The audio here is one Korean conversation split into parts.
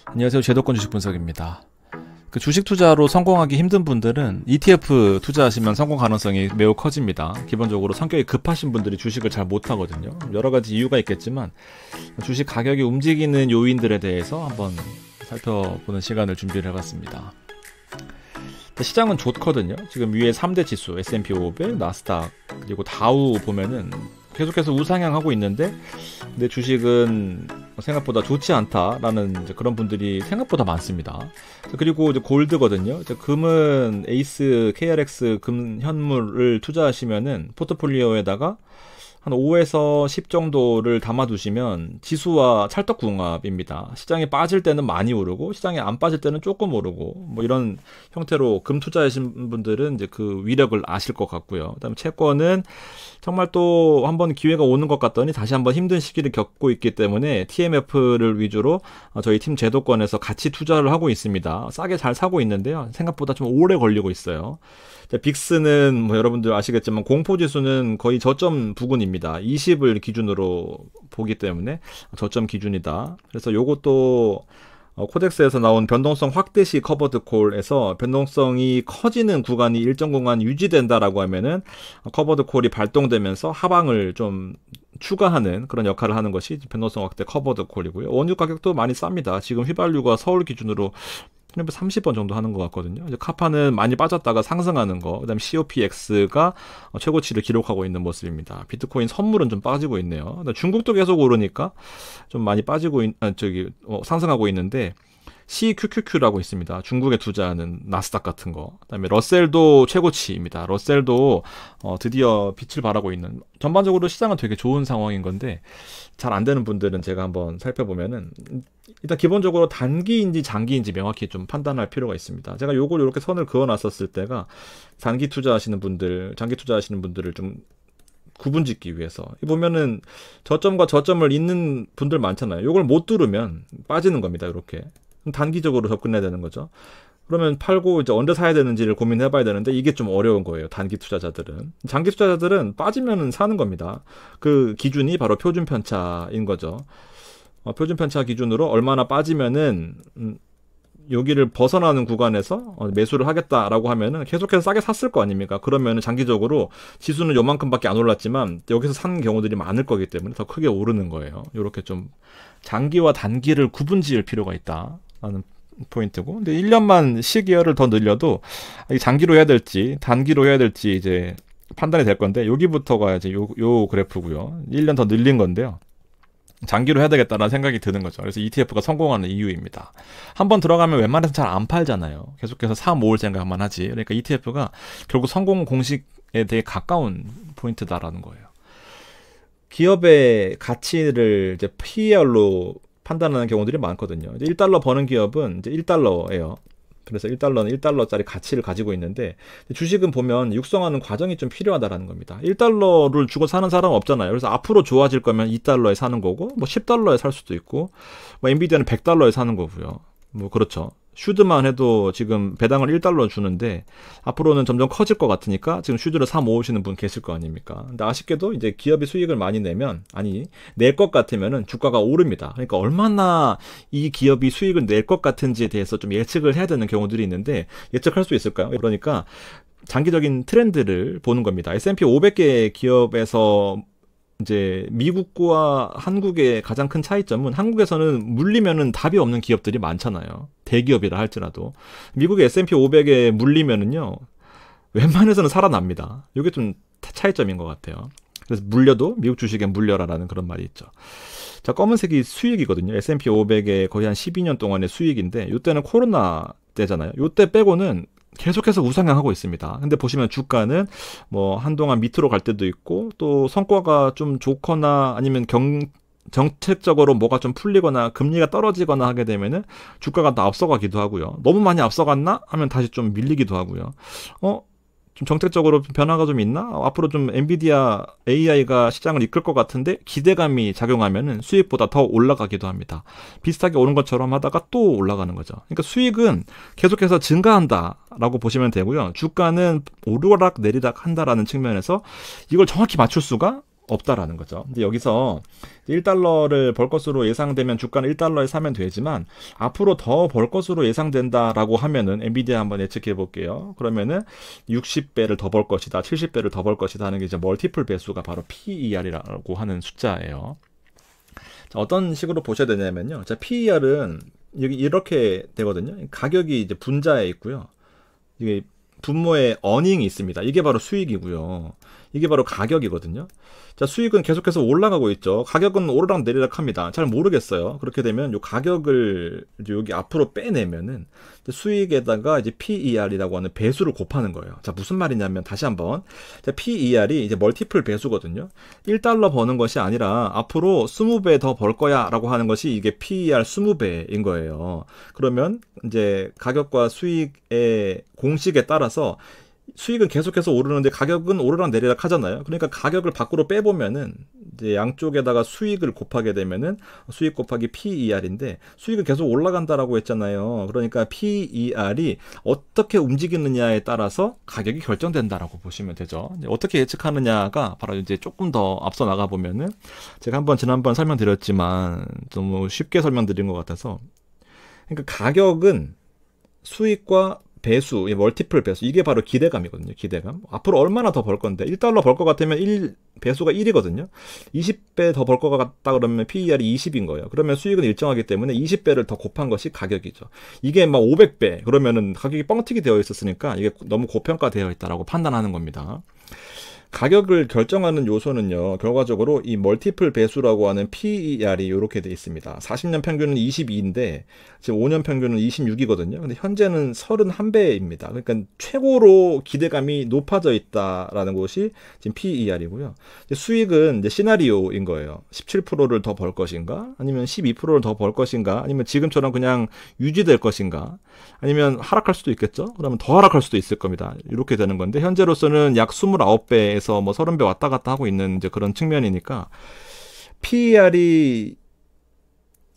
안녕하세요. 제도권 주식 분석입니다. 주식 투자로 성공하기 힘든 분들은 ETF 투자하시면 성공 가능성이 매우 커집니다. 기본적으로 성격이 급하신 분들이 주식을 잘 못하거든요. 여러 가지 이유가 있겠지만 주식 가격이 움직이는 요인들에 대해서 한번 살펴보는 시간을 준비를 해봤습니다. 시장은 좋거든요. 지금 위에 3대 지수 S&P 500, 나스닥 그리고 다우 보면은 계속해서 우상향하고 있는데 근데 주식은 생각보다 좋지 않다라는 이제 그런 분들이 생각보다 많습니다. 그리고 이제 골드거든요. 이제 금은 에이스 KRX 금 현물을 투자하시면은 포트폴리오에다가 한 5에서 10 정도를 담아두시면 지수와 찰떡궁합입니다. 시장이 빠질 때는 많이 오르고 시장이 안 빠질 때는 조금 오르고 뭐 이런 형태로 금 투자하신 분들은 이제 그 위력을 아실 것 같고요. 그다음에 채권은 정말 또 한번 기회가 오는 것 같더니 다시 한번 힘든 시기를 겪고 있기 때문에 TMF를 위주로 저희 팀 제도권에서 같이 투자를 하고 있습니다. 싸게 잘 사고 있는데요. 생각보다 좀 오래 걸리고 있어요. 빅스는 뭐 여러분들 아시겠지만 공포지수는 거의 저점 부근입니다. 20을 기준으로 보기 때문에 저점 기준이다. 그래서 요것도 코덱스에서 나온 변동성 확대시 커버드 콜에서 변동성이 커지는 구간이 일정 구간 유지된다라고 하면은 커버드 콜이 발동되면서 하방을 좀 추가하는 그런 역할을 하는 것이 변동성 확대 커버드 콜이고요. 원유 가격도 많이 쌉니다. 지금 휘발유가 서울 기준으로 30번 정도 하는 것 같거든요. 이제 카파는 많이 빠졌다가 상승하는 거, 그다음에 COPX가 최고치를 기록하고 있는 모습입니다. 비트코인 선물은 좀 빠지고 있네요. 중국도 계속 오르니까 좀 많이 빠지고 상승하고 있는데 CQQQ라고 있습니다. 중국에 투자하는 나스닥 같은 거. 그다음에 러셀도 최고치입니다. 러셀도 드디어 빛을 발하고 있는. 전반적으로 시장은 되게 좋은 상황인 건데 잘 안 되는 분들은 제가 한번 살펴보면은 일단 기본적으로 단기인지 장기인지 명확히 좀 판단할 필요가 있습니다. 제가 요걸 이렇게 선을 그어놨었을 때가 단기 투자하시는 분들, 장기 투자하시는 분들을 좀 구분짓기 위해서. 보면은 저점과 저점을 잇는 분들 많잖아요. 요걸 못 뚫으면 빠지는 겁니다. 이렇게. 단기적으로 접근해야 되는 거죠. 그러면 팔고 이제 언제 사야 되는지를 고민해봐야 되는데 이게 좀 어려운 거예요. 단기 투자자들은. 장기 투자자들은 빠지면은 사는 겁니다. 그 기준이 바로 표준 편차인 거죠. 표준 편차 기준으로 얼마나 빠지면은 여기를 벗어나는 구간에서 매수를 하겠다라고 하면은 계속해서 싸게 샀을 거 아닙니까? 그러면은 장기적으로 지수는 요만큼밖에 안 올랐지만 여기서 산 경우들이 많을 거기 때문에 더 크게 오르는 거예요. 이렇게 좀 장기와 단기를 구분지을 필요가 있다라는 포인트고, 근데 1년만 시기열을 더 늘려도 장기로 해야 될지 단기로 해야 될지 이제 판단이 될 건데 여기부터가 이제 요 그래프고요. 1년 더 늘린 건데요. 장기로 해야 되겠다라는 생각이 드는 거죠. 그래서 ETF가 성공하는 이유입니다. 한번 들어가면 웬만해서 잘 안 팔잖아요. 계속해서 사 모을 생각만 하지. 그러니까 ETF가 결국 성공 공식에 되게 가까운 포인트다라는 거예요. 기업의 가치를 이제 PER로 판단하는 경우들이 많거든요. 이제 1달러 버는 기업은 이제 1달러예요. 그래서 1달러는 1달러짜리 가치를 가지고 있는데 주식은 보면 육성하는 과정이 좀 필요하다라는 겁니다. 1달러를 주고 사는 사람은 없잖아요. 그래서 앞으로 좋아질 거면 2달러에 사는 거고 뭐 10달러에 살 수도 있고 뭐 엔비디아는 100달러에 사는 거고요. 뭐 그렇죠. 슈드만 해도 지금 배당을 1달러 주는데 앞으로는 점점 커질 것 같으니까 지금 슈드를 사 모으시는 분 계실 거 아닙니까? 근데 아쉽게도 이제 기업이 수익을 많이 낼 것 같으면은 주가가 오릅니다. 그러니까 얼마나 이 기업이 수익을 낼 것 같은지에 대해서 좀 예측을 해야 되는 경우들이 있는데 예측할 수 있을까요? 그러니까 장기적인 트렌드를 보는 겁니다. S&P 500개 기업에서 이제 미국과 한국의 가장 큰 차이점은 한국에서는 물리면은 답이 없는 기업들이 많잖아요. 대기업이라 할지라도. 미국의 S&P 500에 물리면은요, 웬만해서는 살아납니다. 이게 좀 차이점인 것 같아요. 그래서 물려도 미국 주식에 물려라라는 그런 말이 있죠. 자, 검은색이 수익이거든요. S&P 500의 거의 한 12년 동안의 수익인데, 이때는 코로나 때잖아요. 이때 빼고는 계속해서 우상향하고 있습니다. 근데 보시면 주가는 뭐 한동안 밑으로 갈 때도 있고 또 성과가 좀 좋거나 아니면 정책적으로 뭐가 좀 풀리거나 금리가 떨어지거나 하게 되면은 주가가 더 앞서가기도 하고요. 너무 많이 앞서갔나 하면 다시 좀 밀리기도 하고요. 좀 정책적으로 변화가 좀 있나? 앞으로 좀 엔비디아 AI가 시장을 이끌 것 같은데 기대감이 작용하면은 수익보다 더 올라가기도 합니다. 비슷하게 오른 것처럼 하다가 또 올라가는 거죠. 그러니까 수익은 계속해서 증가한다라고 보시면 되고요. 주가는 오르락 내리락 한다라는 측면에서 이걸 정확히 맞출 수가 없다라는 거죠. 근데 여기서 1달러를 벌 것으로 예상되면 주가는 1달러에 사면 되지만 앞으로 더 벌 것으로 예상된다라고 하면은 엔비디아 한번 예측해 볼게요. 그러면은 60배를 더 벌 것이다, 70배를 더 벌 것이다 하는 게 이제 멀티플 배수가 바로 PER이라고 하는 숫자예요. 자, 어떤 식으로 보셔야 되냐면요. 자, PER은 여기 이렇게 되거든요. 가격이 이제 분자에 있고요. 이게 분모에 어닝이 있습니다. 이게 바로 수익이고요. 이게 바로 가격이거든요. 자, 수익은 계속해서 올라가고 있죠. 가격은 오르락 내리락 합니다. 잘 모르겠어요. 그렇게 되면 요 가격을 이제 여기 앞으로 빼내면은 수익에다가 이제 PER이라고 하는 배수를 곱하는 거예요. 자, 무슨 말이냐면 다시 한번. 자, PER이 이제 멀티플 배수거든요. 1달러 버는 것이 아니라 앞으로 20배 더 벌 거야 라고 하는 것이 이게 PER 20배인 거예요. 그러면 이제 가격과 수익의 공식에 따라서 수익은 계속해서 오르는데 가격은 오르락 내리락 하잖아요. 그러니까 가격을 밖으로 빼보면은 이제 양쪽에다가 수익을 곱하게 되면은 수익 곱하기 PER인데 수익은 계속 올라간다라고 했잖아요. 그러니까 PER이 어떻게 움직이느냐에 따라서 가격이 결정된다라고 보시면 되죠. 어떻게 예측하느냐가 바로 이제 조금 더 앞서 나가 보면은 제가 한번 지난번 설명드렸지만 너무 쉽게 설명드린 것 같아서 그러니까 가격은 수익과 배수, 멀티플 배수, 이게 바로 기대감이거든요. 기대감. 앞으로 얼마나 더 벌 건데 1달러 벌 것 같으면 배수가 1이거든요. 20배 더 벌 것 같다 그러면 PER이 20인 거예요. 그러면 수익은 일정하기 때문에 20배를 더 곱한 것이 가격이죠. 이게 막 500배 그러면은 가격이 뻥튀기 되어 있었으니까 이게 너무 고평가되어 있다라고 판단하는 겁니다. 가격을 결정하는 요소는요, 결과적으로 이 멀티플 배수라고 하는 PER이 이렇게 돼 있습니다. 40년 평균은 22인데, 지금 5년 평균은 26이거든요. 근데 현재는 31배입니다. 그러니까 최고로 기대감이 높아져 있다라는 것이 지금 PER이고요. 수익은 이제 시나리오인 거예요. 17%를 더 벌 것인가? 아니면 12%를 더 벌 것인가? 아니면 지금처럼 그냥 유지될 것인가? 아니면 하락할 수도 있겠죠? 그러면 더 하락할 수도 있을 겁니다. 이렇게 되는 건데, 현재로서는 약 29배에서 뭐 30배 왔다 갔다 하고 있는 이제 그런 측면이니까, PER이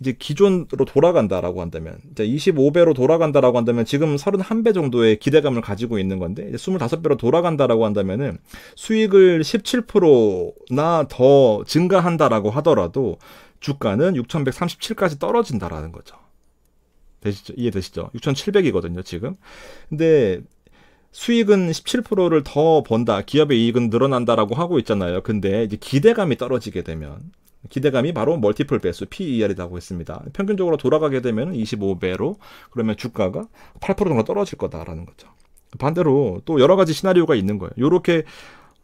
이제 기존으로 돌아간다라고 한다면, 이제 25배로 돌아간다라고 한다면, 지금 31배 정도의 기대감을 가지고 있는 건데, 이제 25배로 돌아간다라고 한다면은, 수익을 17%나 더 증가한다라고 하더라도, 주가는 6137까지 떨어진다라는 거죠. 되시죠? 이해되시죠? 6,700이거든요, 지금. 근데 수익은 17%를 더 번다. 기업의 이익은 늘어난다라고 하고 있잖아요. 근데 이제 기대감이 떨어지게 되면 기대감이 바로 멀티플 배수 PER이라고 했습니다. 평균적으로 돌아가게 되면 25배로 그러면 주가가 8% 정도 떨어질 거다라는 거죠. 반대로 또 여러 가지 시나리오가 있는 거예요. 요렇게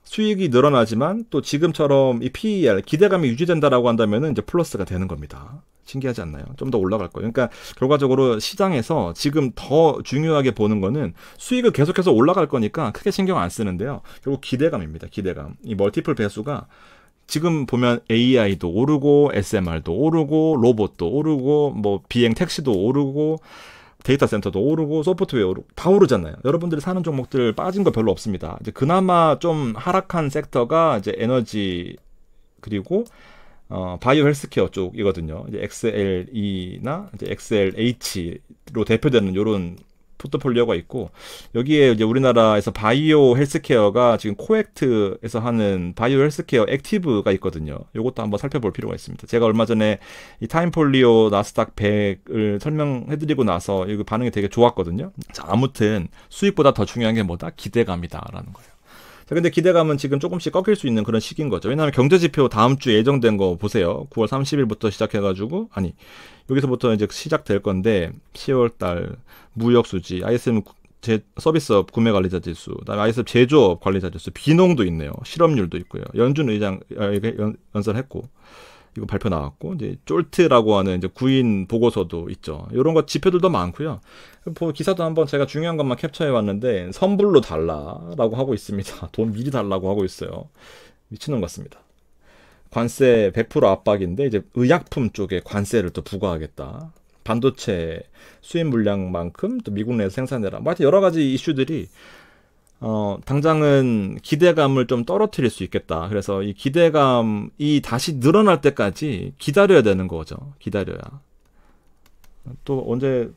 수익이 늘어나지만 또 지금처럼 이 PER 기대감이 유지된다라고 한다면은 이제 플러스가 되는 겁니다. 신기하지 않나요? 좀 더 올라갈 거예요. 그러니까 결과적으로 시장에서 지금 더 중요하게 보는 거는 수익을 계속해서 올라갈 거니까 크게 신경 안 쓰는데요. 결국 기대감입니다. 기대감. 이 멀티플 배수가 지금 보면 AI도 오르고 SMR도 오르고 로봇도 오르고 뭐 비행 택시도 오르고 데이터 센터도 오르고 소프트웨어 오르고 다 오르잖아요. 여러분들이 사는 종목들 빠진 거 별로 없습니다. 이제 그나마 좀 하락한 섹터가 이제 에너지 그리고 바이오 헬스케어 쪽이거든요. 이제 XLE나 이제 XLH로 대표되는 요런 포트폴리오가 있고, 여기에 이제 우리나라에서 바이오 헬스케어가 지금 코액트에서 하는 바이오 헬스케어 액티브가 있거든요. 요것도 한번 살펴볼 필요가 있습니다. 제가 얼마 전에 이 타임폴리오 나스닥 100을 설명해드리고 나서 이거 반응이 되게 좋았거든요. 자, 아무튼 수익보다 더 중요한 게 뭐다? 기대감이다라는 거예요. 자, 근데 기대감은 지금 조금씩 꺾일 수 있는 그런 시기인 거죠. 왜냐하면 경제지표 다음 주 예정된 거 보세요. 9월 30일부터 시작해가지고, 여기서부터 이제 시작될 건데, 10월달 무역수지, ISM 서비스업 구매관리자 지수, 그다음에 ISM 제조업 관리자 지수, 비농도 있네요. 실업률도 있고요. 연준 의장 연설했고, 이거 발표 나왔고, 이제 쫄트라고 하는 이제 구인 보고서도 있죠. 이런 거 지표들도 많고요. 기사도 한번 제가 중요한 것만 캡처해 왔는데 선불로 달라라고 하고 있습니다. 돈 미리 달라고 하고 있어요. 미친놈 같습니다. 관세 100% 압박인데 이제 의약품 쪽에 관세를 또 부과하겠다. 반도체 수입 물량만큼 또 미국 내에서 생산해라. 뭐 하여튼 여러 가지 이슈들이 당장은 기대감을 좀 떨어뜨릴 수 있겠다. 그래서 이 기대감이 다시 늘어날 때까지 기다려야 되는 거죠. 기다려야. 또 언제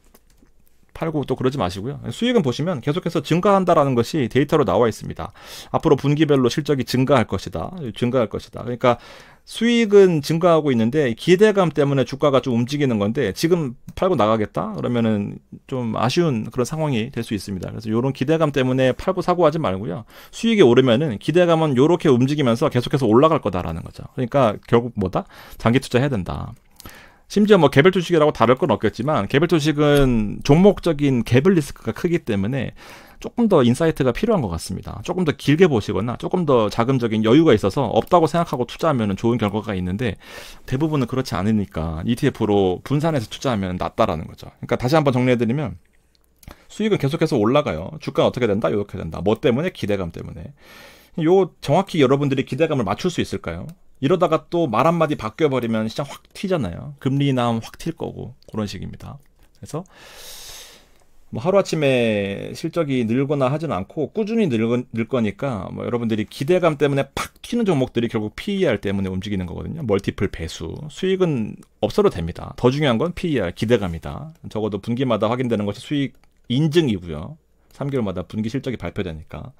팔고 또 그러지 마시고요. 수익은 보시면 계속해서 증가한다라는 것이 데이터로 나와 있습니다. 앞으로 분기별로 실적이 증가할 것이다. 증가할 것이다. 그러니까 수익은 증가하고 있는데 기대감 때문에 주가가 좀 움직이는 건데 지금 팔고 나가겠다? 그러면은 좀 아쉬운 그런 상황이 될 수 있습니다. 그래서 이런 기대감 때문에 팔고 사고 하지 말고요. 수익이 오르면은 기대감은 요렇게 움직이면서 계속해서 올라갈 거다라는 거죠. 그러니까 결국 뭐다? 장기 투자해야 된다. 심지어 뭐 개별 주식이라고 다를 건 없겠지만 개별 주식은 종목적인 개별 리스크가 크기 때문에 조금 더 인사이트가 필요한 것 같습니다. 조금 더 길게 보시거나 조금 더 자금적인 여유가 있어서 없다고 생각하고 투자하면 좋은 결과가 있는데 대부분은 그렇지 않으니까 ETF로 분산해서 투자하면 낫다라는 거죠. 그러니까 다시 한번 정리해드리면 수익은 계속해서 올라가요. 주가는 어떻게 된다? 이렇게 된다. 뭐 때문에? 기대감 때문에. 요 정확히 여러분들이 기대감을 맞출 수 있을까요? 이러다가 또 말 한마디 바뀌어버리면 시장 확 튀잖아요. 금리 인하하면 확 튈 거고 그런 식입니다. 그래서 뭐 하루아침에 실적이 늘거나 하진 않고 꾸준히 늘 거니까 뭐 여러분들이 기대감 때문에 팍 튀는 종목들이 결국 PER 때문에 움직이는 거거든요. 멀티플 배수. 수익은 없어도 됩니다. 더 중요한 건 PER, 기대감이다. 적어도 분기마다 확인되는 것이 수익 인증이고요. 3개월마다 분기 실적이 발표되니까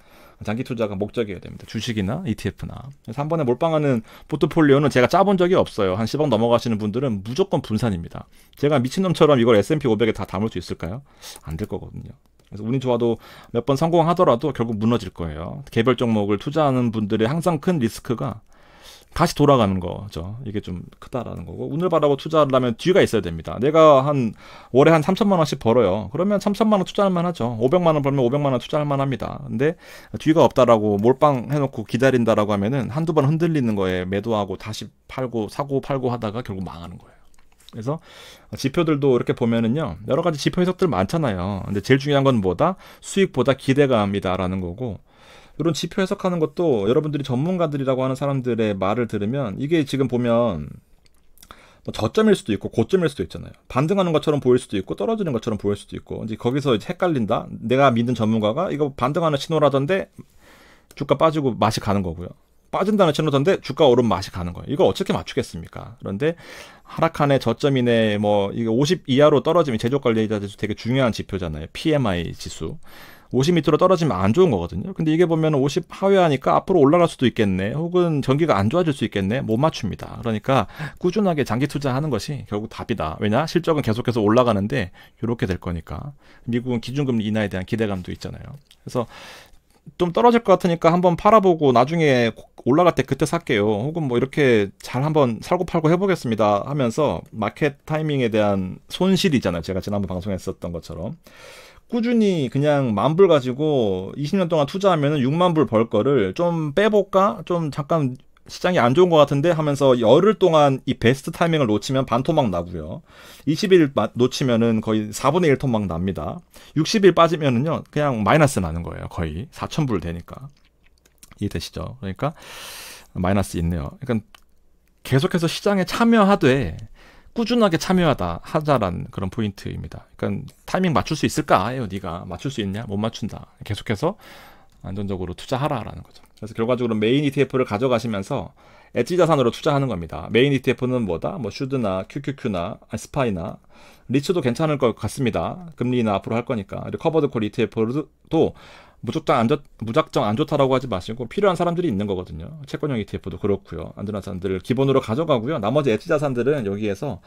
장기 투자가 목적이어야 됩니다. 주식이나 ETF나. 그래서 한 번에 몰빵하는 포트폴리오는 제가 짜본 적이 없어요. 한 10억 넘어가시는 분들은 무조건 분산입니다. 제가 미친놈처럼 이걸 S&P 500에 다 담을 수 있을까요? 안 될 거거든요. 그래서 운이 좋아도 몇 번 성공하더라도 결국 무너질 거예요. 개별 종목을 투자하는 분들의 항상 큰 리스크가 다시 돌아가는 거죠. 이게 좀 크다라는 거고 운을 바라고 투자하려면 뒤가 있어야 됩니다. 내가 월에 한 3천만 원씩 벌어요. 그러면 3천만 원 투자할 만하죠. 500만 원 벌면 500만 원 투자할 만합니다. 근데 뒤가 없다라고 몰빵 해놓고 기다린다라고 하면은 한두 번 흔들리는 거에 매도하고 다시 팔고 사고 팔고 하다가 결국 망하는 거예요. 그래서 지표들도 이렇게 보면은요 여러 가지 지표 해석들 많잖아요. 근데 제일 중요한 건 뭐다? 수익보다 기대감이다라는 거고 이런 지표 해석하는 것도 여러분들이 전문가들이라고 하는 사람들의 말을 들으면 이게 지금 보면 뭐 저점일 수도 있고 고점일 수도 있잖아요. 반등하는 것처럼 보일 수도 있고 떨어지는 것처럼 보일 수도 있고 이제 거기서 이제 헷갈린다. 내가 믿는 전문가가 이거 반등하는 신호라던데 주가 빠지고 맛이 가는 거고요. 빠진다는 신호던데 주가 오르면 맛이 가는 거예요. 이걸 어떻게 맞추겠습니까? 그런데 하락하네 저점이네 뭐 이게 50 이하로 떨어지면 제조 관리자들 되게 중요한 지표잖아요. PMI 지수. 50 밑으로 떨어지면 안 좋은 거거든요. 근데 이게 보면 50 하회하니까 앞으로 올라갈 수도 있겠네. 혹은 경기가 안 좋아질 수 있겠네. 못 맞춥니다. 그러니까 꾸준하게 장기 투자하는 것이 결국 답이다. 왜냐? 실적은 계속해서 올라가는데 이렇게 될 거니까. 미국은 기준금리 인하에 대한 기대감도 있잖아요. 그래서 좀 떨어질 것 같으니까 한번 팔아보고 나중에 올라갈 때 그때 살게요. 혹은 뭐 이렇게 잘 한번 살고 팔고 해보겠습니다 하면서 마켓 타이밍에 대한 손실이잖아요. 제가 지난번 방송에 했었던 것처럼. 꾸준히 그냥 10,000불 가지고 20년 동안 투자하면 60,000불 벌 거를 좀 빼볼까? 좀 잠깐 시장이 안 좋은 것 같은데 하면서 열흘 동안 이 베스트 타이밍을 놓치면 반토막 나고요. 20일 놓치면은 거의 4분의 1 토막 납니다. 60일 빠지면은요, 그냥 마이너스 나는 거예요. 거의 4,000불 되니까. 이해되시죠? 그러니까 마이너스 있네요. 그러니까 계속해서 시장에 참여하되 꾸준하게 하자라는 그런 포인트입니다. 그러니까 타이밍 맞출 수 있을까?예요. 네가 맞출 수 있냐? 못 맞춘다. 계속해서 안전적으로 투자하라라는 거죠. 그래서 결과적으로 메인 ETF를 가져가시면서 엣지 자산으로 투자하는 겁니다. 메인 ETF는 뭐다? 뭐 슈드나 QQQ나 스파이나 리츠도 괜찮을 것 같습니다. 금리 인하 앞으로 할 거니까. 그리고 커버드콜 ETF도 무작정 안 좋다라고 하지 마시고 필요한 사람들이 있는 거거든요. 채권형 ETF도 그렇고요. 안전한 자산들을 기본으로 가져가고요. 나머지 엣지 자산들은 여기에서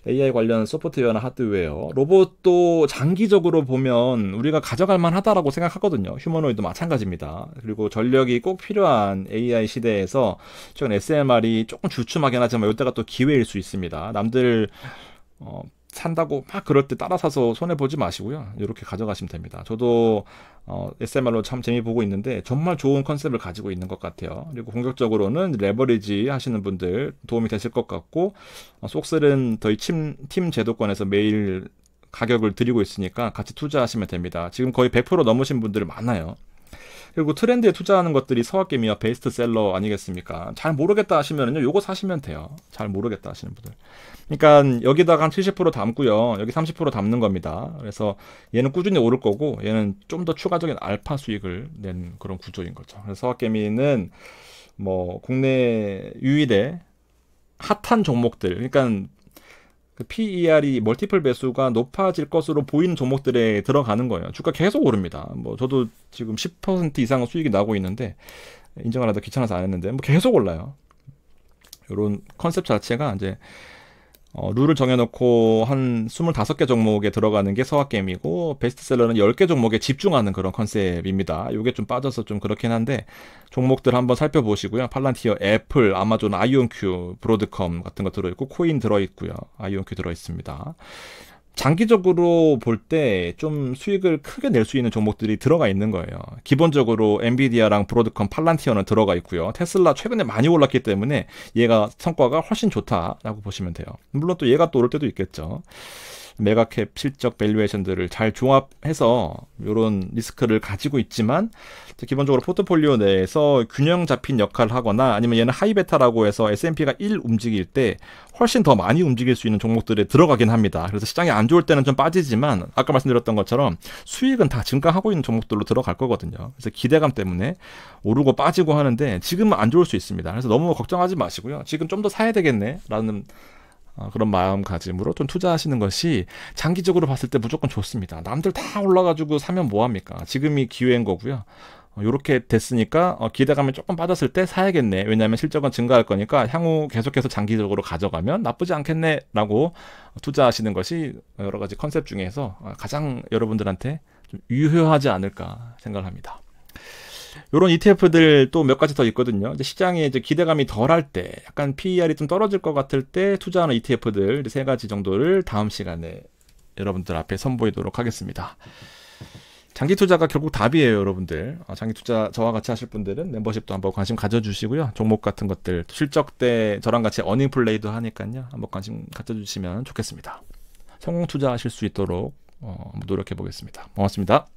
AI 관련 소프트웨어나 하드웨어, 로봇도 장기적으로 보면 우리가 가져갈 만하다라고 생각하거든요. 휴머노이드 마찬가지입니다. 그리고 전력이 꼭 필요한 AI 시대에서 최근 SMR이 조금 주춤하긴 하지만 이때가 또 기회일 수 있습니다. 남들 산다고 막 그럴 때 따라 사서 손해보지 마시고요. 이렇게 가져가시면 됩니다. 저도 SMR로 참 재미 보고 있는데 정말 좋은 컨셉을 가지고 있는 것 같아요. 그리고 공격적으로는 레버리지 하시는 분들 도움이 되실 것 같고 속셀은 저희 팀 제도권에서 매일 가격을 드리고 있으니까 같이 투자하시면 됩니다. 지금 거의 100% 넘으신 분들 많아요. 그리고 트렌드에 투자하는 것들이 서학개미와 베스트셀러 아니겠습니까? 잘 모르겠다 하시면은요, 요거 사시면 돼요. 잘 모르겠다 하시는 분들. 그러니까 여기다가 한 70% 담고요, 여기 30% 담는 겁니다. 그래서 얘는 꾸준히 오를 거고, 얘는 좀 더 추가적인 알파 수익을 낸 그런 구조인 거죠. 그래서 서학개미는 뭐 국내 유일의 핫한 종목들, 그러니까 그 PER이 멀티플 배수가 높아질 것으로 보이는 종목들에 들어가는 거예요. 주가 계속 오릅니다. 뭐 저도 지금 10% 이상은 수익이 나고 있는데 인정하려다 귀찮아서 안 했는데 뭐 계속 올라요. 이런 컨셉 자체가 이제 룰을 정해놓고 한 25개 종목에 들어가는 게 서학게임이고 베스트셀러는 10개 종목에 집중하는 그런 컨셉입니다. 이게 좀 빠져서 좀 그렇긴 한데 종목들 한번 살펴보시고요. 팔란티어, 애플, 아마존, 아이온큐, 브로드컴 같은 거 들어있고 코인 들어있고요. 아이온큐 들어있습니다. 장기적으로 볼 때 좀 수익을 크게 낼 수 있는 종목들이 들어가 있는 거예요. 기본적으로 엔비디아랑 브로드컴, 팔란티어는 들어가 있고요. 테슬라 최근에 많이 올랐기 때문에 얘가 성과가 훨씬 좋다라고 보시면 돼요. 물론 또 얘가 또 오를 때도 있겠죠. 메가캡 실적 밸류에이션들을 잘 종합해서 이런 리스크를 가지고 있지만 기본적으로 포트폴리오 내에서 균형 잡힌 역할을 하거나 아니면 얘는 하이베타라고 해서 S&P가 1 움직일 때 훨씬 더 많이 움직일 수 있는 종목들에 들어가긴 합니다. 그래서 시장이 안 좋을 때는 좀 빠지지만 아까 말씀드렸던 것처럼 수익은 다 증가하고 있는 종목들로 들어갈 거거든요. 그래서 기대감 때문에 오르고 빠지고 하는데 지금은 안 좋을 수 있습니다. 그래서 너무 걱정하지 마시고요. 지금 좀 더 사야 되겠네 라는 그런 마음가짐으로 좀 투자하시는 것이 장기적으로 봤을 때 무조건 좋습니다. 남들 다 올라가지고 사면 뭐합니까? 지금이 기회인 거고요. 이렇게 됐으니까 기대감이 조금 빠졌을 때 사야겠네. 왜냐하면 실적은 증가할 거니까 향후 계속해서 장기적으로 가져가면 나쁘지 않겠네 라고 투자하시는 것이 여러 가지 컨셉 중에서 가장 여러분들한테 좀 유효하지 않을까 생각을 합니다. 이런 ETF들 또 몇 가지 더 있거든요. 이제 시장에 이제 기대감이 덜할 때, 약간 PER이 좀 떨어질 것 같을 때 투자하는 ETF들 세 가지 정도를 다음 시간에 여러분들 앞에 선보이도록 하겠습니다. 장기 투자가 결국 답이에요, 여러분들. 장기 투자 저와 같이 하실 분들은 멤버십도 한번 관심 가져주시고요. 종목 같은 것들 실적 때 저랑 같이 어닝 플레이도 하니까요. 한번 관심 가져주시면 좋겠습니다. 성공 투자하실 수 있도록 노력해 보겠습니다. 고맙습니다.